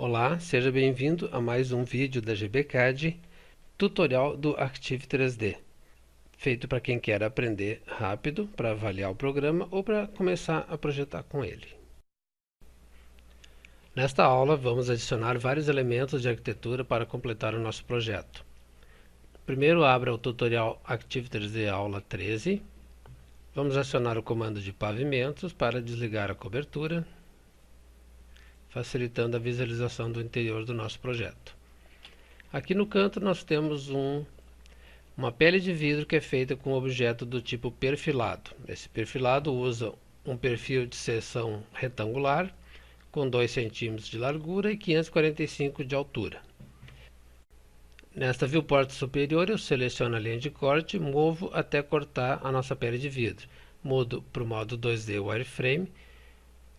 Olá, seja bem-vindo a mais um vídeo da GBCAD, tutorial do Arctiv 3D, feito para quem quer aprender rápido para avaliar o programa ou para começar a projetar com ele. Nesta aula vamos adicionar vários elementos de arquitetura para completar o nosso projeto. Primeiro abra o tutorial Arctiv 3D aula 13. Vamos acionar o comando de pavimentos para desligar a cobertura, facilitando a visualização do interior do nosso projeto. Aqui no canto nós temos uma pele de vidro que é feita com objeto do tipo perfilado. Esse perfilado usa um perfil de seção retangular com 2 centímetros de largura e 545 de altura. Nesta viewport superior eu seleciono a linha de corte, movo até cortar a nossa pele de vidro. Mudo para o modo 2D Wireframe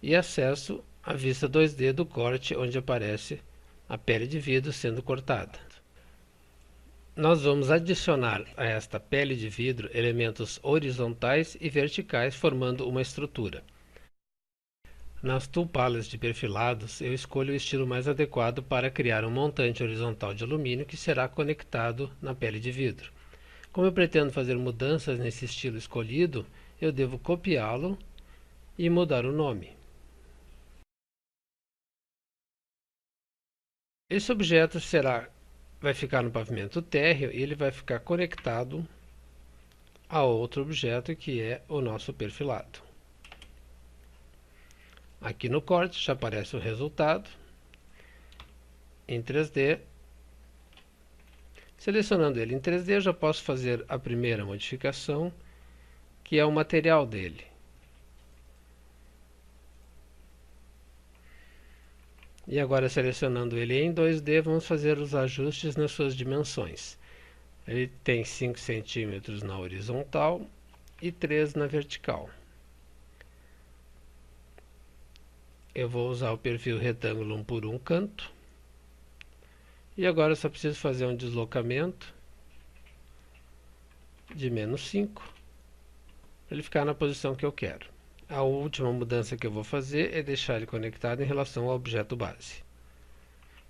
e acesso a vista 2D do corte onde aparece a pele de vidro sendo cortada. Nós vamos adicionar a esta pele de vidro elementos horizontais e verticais formando uma estrutura. Nas tool palettes de perfilados, eu escolho o estilo mais adequado para criar um montante horizontal de alumínio que será conectado na pele de vidro. Como eu pretendo fazer mudanças nesse estilo escolhido, eu devo copiá-lo e mudar o nome. Esse objeto vai ficar no pavimento térreo e ele vai ficar conectado a outro objeto que é o nosso perfilado. Aqui no corte já aparece o resultado em 3D. Selecionando ele em 3D, eu já posso fazer a primeira modificação, que é o material dele. E agora, selecionando ele em 2D, vamos fazer os ajustes nas suas dimensões. Ele tem 5 centímetros na horizontal e 3 na vertical. Eu vou usar o perfil retângulo 1 por 1 canto. E agora eu só preciso fazer um deslocamento de -5 para ele ficar na posição que eu quero. A última mudança que eu vou fazer é deixar ele conectado em relação ao objeto base.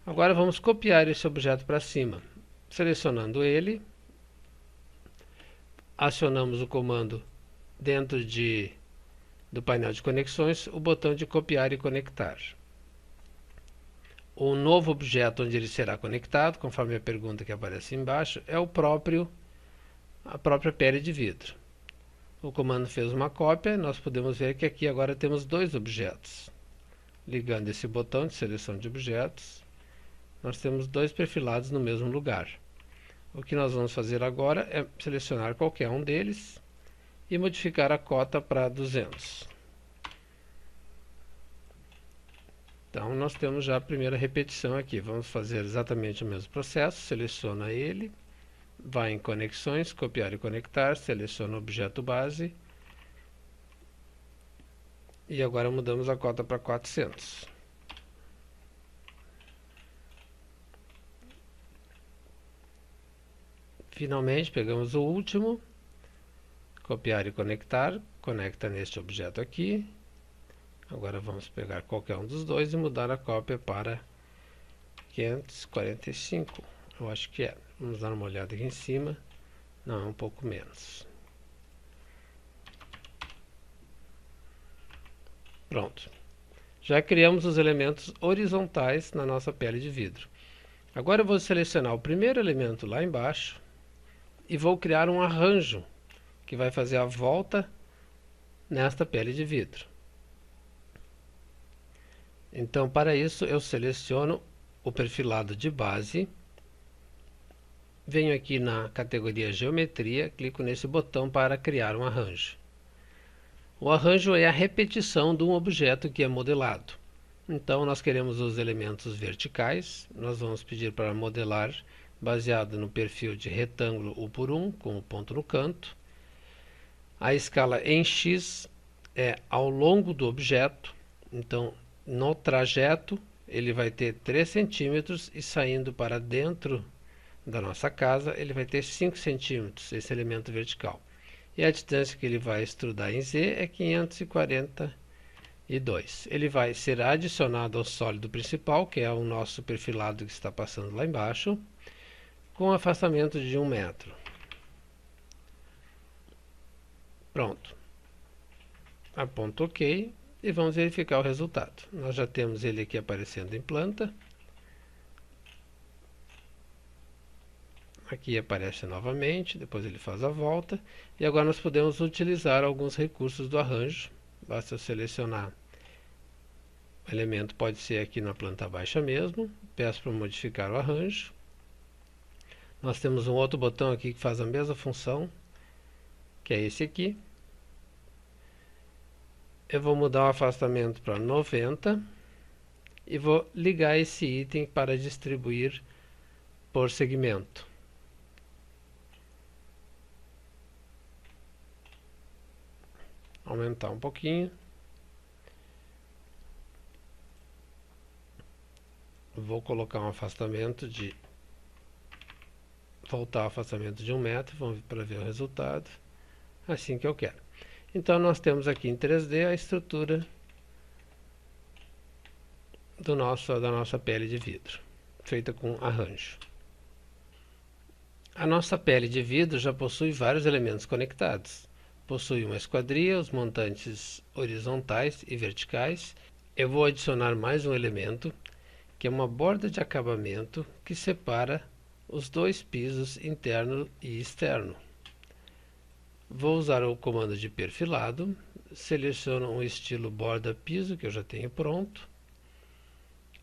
Agora vamos copiar esse objeto para cima. Selecionando ele, acionamos o comando dentro do painel de conexões, o botão de copiar e conectar. O novo objeto onde ele será conectado, conforme a pergunta que aparece embaixo, é a própria pele de vidro. O comando fez uma cópia, nós podemos ver que aqui agora temos dois objetos. Ligando esse botão de seleção de objetos, nós temos dois perfilados no mesmo lugar. O que nós vamos fazer agora é selecionar qualquer um deles e modificar a cota para 200. Então nós temos já a primeira repetição aqui. Vamos fazer exatamente o mesmo processo. Seleciona ele, vai em conexões, copiar e conectar, seleciona o objeto base e agora mudamos a cota para 400. Finalmente pegamos o último, copiar e conectar, conecta neste objeto aqui. Agora vamos pegar qualquer um dos dois e mudar a cópia para 545, eu acho que é. Vamos dar uma olhada aqui em cima. Não, é um pouco menos. Pronto. Já criamos os elementos horizontais na nossa pele de vidro. Agora eu vou selecionar o primeiro elemento lá embaixo e vou criar um arranjo que vai fazer a volta nesta pele de vidro. Então, para isso, eu seleciono o perfilado de base, venho aqui na categoria Geometria, clico nesse botão para criar um arranjo. O arranjo é a repetição de um objeto que é modelado. Então, nós queremos os elementos verticais, nós vamos pedir para modelar baseado no perfil de retângulo 1 por 1, com o ponto no canto. A escala em X é ao longo do objeto, então no trajeto ele vai ter 3 centímetros e saindo para dentro da nossa casa ele vai ter 5 centímetros, esse elemento vertical. E a distância que ele vai extrudar em Z é 540 e 2. Ele vai ser adicionado ao sólido principal, que é o nosso perfilado que está passando lá embaixo, com afastamento de 1 metro. Pronto. Aponto OK e vamos verificar o resultado. Nós já temos ele aqui aparecendo em planta. Aqui aparece novamente, depois ele faz a volta. E agora nós podemos utilizar alguns recursos do arranjo. Basta selecionar o elemento, pode ser aqui na planta baixa mesmo. Peço para modificar o arranjo. Nós temos um outro botão aqui que faz a mesma função, que é esse aqui. Eu vou mudar o afastamento para 90 e vou ligar esse item para distribuir por segmento. Aumentar um pouquinho. Vou colocar um afastamento de... voltar ao afastamento de 1 metro, vamos ver para ver o resultado. Assim que eu quero. Então nós temos aqui em 3D a estrutura da nossa pele de vidro, feita com arranjo. A nossa pele de vidro já possui vários elementos conectados. Possui uma esquadria, os montantes horizontais e verticais. Eu vou adicionar mais um elemento, que é uma borda de acabamento que separa os dois pisos interno e externo. Vou usar o comando de perfilado, seleciono um estilo borda piso que eu já tenho pronto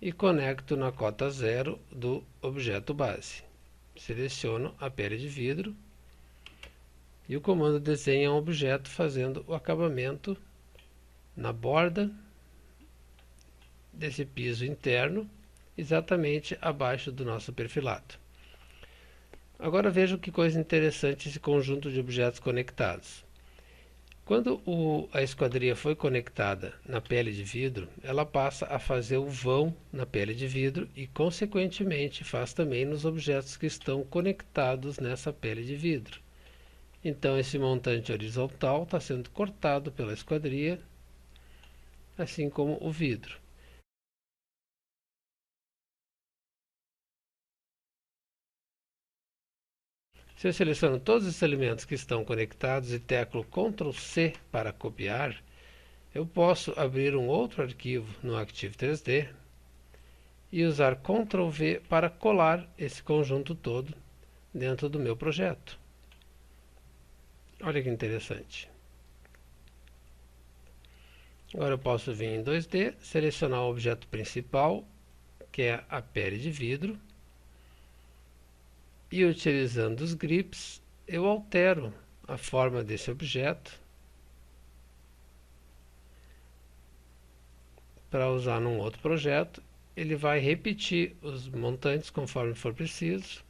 e conecto na cota 0 do objeto base. Seleciono a pele de vidro e o comando desenha um objeto fazendo o acabamento na borda desse piso interno, exatamente abaixo do nosso perfilado. Agora veja que coisa interessante esse conjunto de objetos conectados. Quando a esquadria foi conectada na pele de vidro, ela passa a fazer o vão na pele de vidro e, consequentemente, faz também nos objetos que estão conectados nessa pele de vidro. Então, esse montante horizontal está sendo cortado pela esquadria, assim como o vidro. Se eu seleciono todos os elementos que estão conectados e teclo Ctrl C para copiar, eu posso abrir um outro arquivo no Active 3D e usar Ctrl V para colar esse conjunto todo dentro do meu projeto. Olha que interessante. Agora eu posso vir em 2D, selecionar o objeto principal, que é a pele de vidro, e utilizando os grips, eu altero a forma desse objeto para usar num outro projeto. Ele vai repetir os montantes conforme for preciso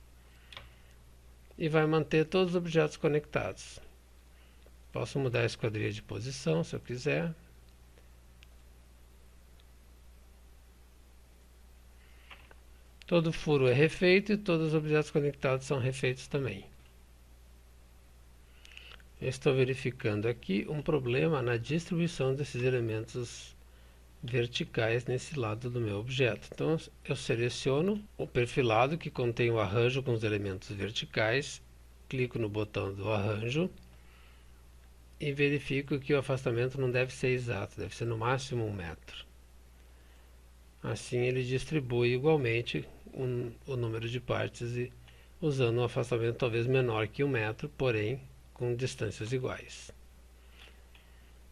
e vai manter todos os objetos conectados. Posso mudar a esquadria de posição se eu quiser. Todo furo é refeito e todos os objetos conectados são refeitos também. Eu estou verificando aqui um problema na distribuição desses elementos verticais nesse lado do meu objeto. Então eu seleciono o perfilado que contém o arranjo com os elementos verticais, clico no botão do arranjo e verifico que o afastamento não deve ser exato, deve ser no máximo 1 metro. Assim ele distribui igualmente o número de partes e usando um afastamento talvez menor que 1 metro, porém com distâncias iguais.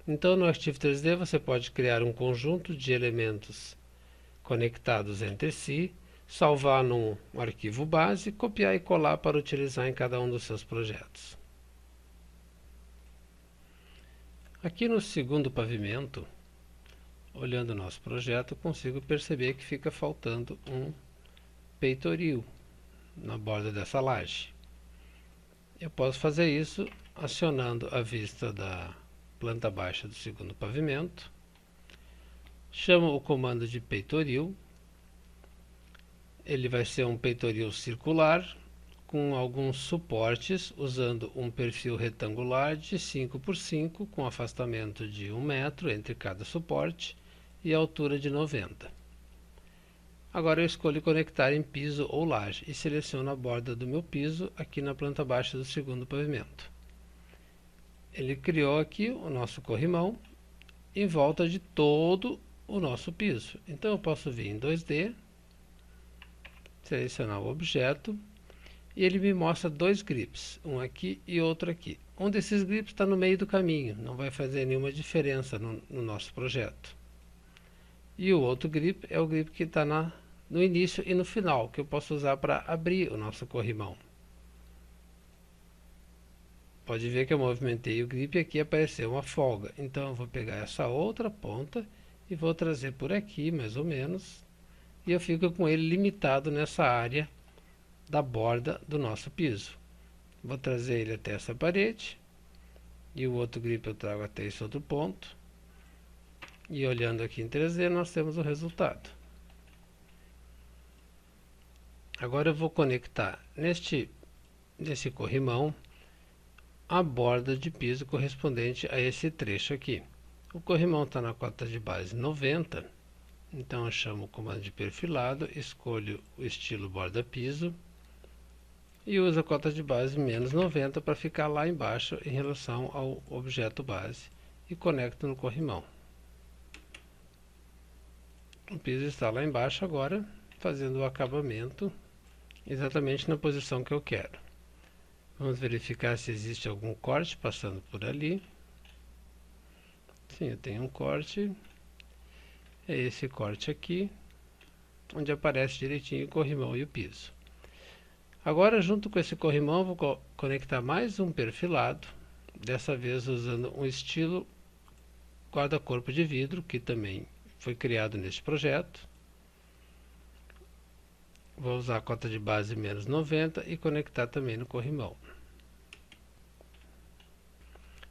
Então no Active 3D você pode criar um conjunto de elementos conectados entre si, salvar num arquivo base, copiar e colar para utilizar em cada um dos seus projetos. Aqui no segundo pavimento, olhando o nosso projeto, consigo perceber que fica faltando um peitoril na borda dessa laje. Eu posso fazer isso acionando a vista da planta baixa do segundo pavimento. Chamo o comando de peitoril. Ele vai ser um peitoril circular com alguns suportes usando um perfil retangular de 5 por 5 com afastamento de 1 metro entre cada suporte e altura de 90. Agora eu escolho conectar em piso ou laje e seleciono a borda do meu piso aqui na planta baixa do segundo pavimento. Ele criou aqui o nosso corrimão em volta de todo o nosso piso. Então eu posso vir em 2D, selecionar o objeto e ele me mostra dois grips, um aqui e outro aqui. Um desses grips está no meio do caminho, não vai fazer nenhuma diferença no nosso projeto. E o outro grip é o grip que está no início e no final, que eu posso usar para abrir o nosso corrimão. Pode ver que eu movimentei o grip e aqui apareceu uma folga. Então eu vou pegar essa outra ponta e vou trazer por aqui, mais ou menos, e eu fico com ele limitado nessa área da borda do nosso piso. Vou trazer ele até essa parede e o outro grip eu trago até esse outro ponto. E olhando aqui em 3D nós temos o resultado. Agora eu vou conectar nesse corrimão a borda de piso correspondente a esse trecho aqui. O corrimão está na cota de base 90, então eu chamo o comando de perfilado, escolho o estilo borda piso e uso a cota de base menos 90 para ficar lá embaixo em relação ao objeto base e conecto no corrimão. O piso está lá embaixo agora, fazendo o acabamento exatamente na posição que eu quero. Vamos verificar se existe algum corte passando por ali. Sim, eu tenho um corte. É esse corte aqui, onde aparece direitinho o corrimão e o piso. Agora, junto com esse corrimão, vou conectar mais um perfilado, dessa vez usando um estilo guarda-corpo de vidro, que também foi criado neste projeto. Vou usar a cota de base menos 90 e conectar também no corrimão.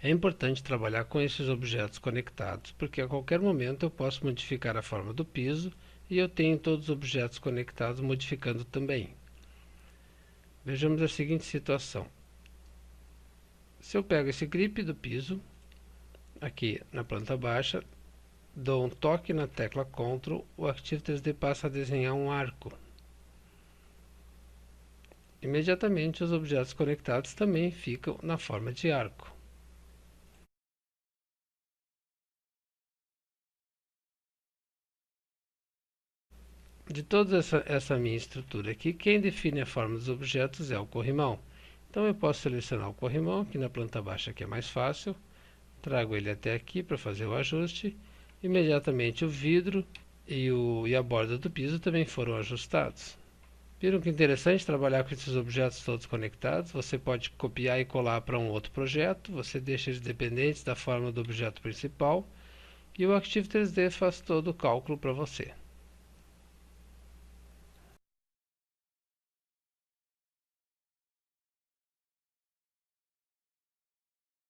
É importante trabalhar com esses objetos conectados, porque a qualquer momento eu posso modificar a forma do piso e eu tenho todos os objetos conectados modificando também. Vejamos a seguinte situação. Se eu pego esse grip do piso, aqui na planta baixa, dou um toque na tecla Ctrl, o Active 3D passa a desenhar um arco. Imediatamente os objetos conectados também ficam na forma de arco. De toda essa minha estrutura aqui, quem define a forma dos objetos é o corrimão. Então eu posso selecionar o corrimão, aqui na planta baixa que é mais fácil, trago ele até aqui para fazer o ajuste, imediatamente o vidro e a borda do piso também foram ajustados. Viram que interessante trabalhar com esses objetos todos conectados? Você pode copiar e colar para um outro projeto, você deixa eles dependentes da forma do objeto principal e o Active 3D faz todo o cálculo para você.